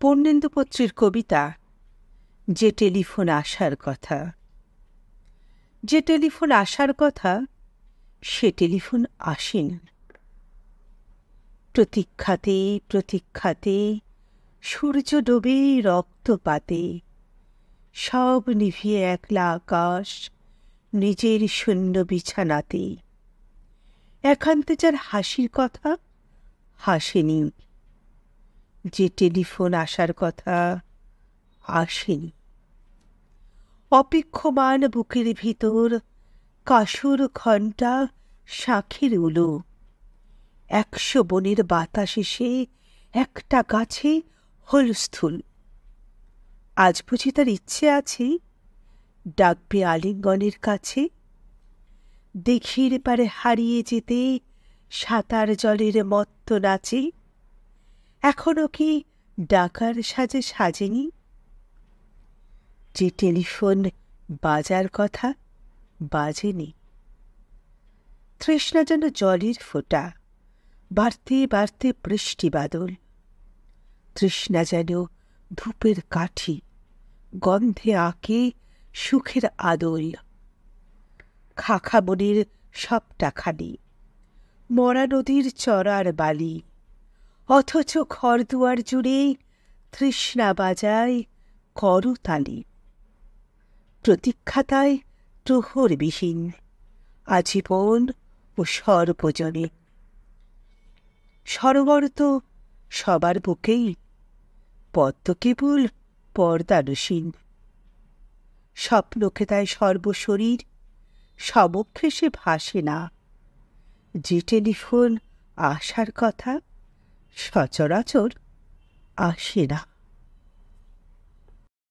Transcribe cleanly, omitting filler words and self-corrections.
পূর্ণেন্দুপত্রীর কবিতা যে টেলিফোন আসার কথা। যে টেলিফোন আসার কথা সে টেলিফোন আসেনি। প্রতীক্ষাতে প্রতীক্ষাতে সূর্য ডোবে রক্তপাতে, সব নিভিয়ে একলা আকাশ নিজের শূন্য বিছানাতে। একান্তে যার হাসির কথা হাসেনি, যে টেলিফোন আসার কথা আসেনি। অপেক্ষমান বুকের ভিতর কাসুর ঘণ্টা শাঁখের উলো, 100 বনের বাতাস এসে একটা গাছে হলস্থুল। আজ বুঝি তার ইচ্ছে আছে ডাকবে আলিঙ্গনের কাছে, দিঘির পারে হারিয়ে যেতে সাঁতার জলের মত্ত নাচে। এখনো কি ডাকার সাজে সাজেনি? যে টেলিফোন বাজার কথা বাজেনি। তৃষ্ণা যেন জলের ফোঁটা, বাড়তে বাড়তে বৃষ্টি বাদল। তৃষ্ণা যেন ধূপের কাঠি, গন্ধে আঁকে সুখের আদল। খাখা বনের সবটা খালি, মরা নদীর চড়ার বালি, অথচ ঘরদুয়ার জুড়ে তৃষ্ণা বাজায় করতালি। প্রতীক্ষাতায় প্রহরবিহীন আজীবন ও সর্বজনে। সরোবর তো সবার বুকেই, পদ্ম কেবল পর্দানুসীন। স্বপ্নকে তাই সর্বশরীর সমক্ষে সে ভাসে না। যে টেলিফোন আসার কথা সচরাচর আসে না।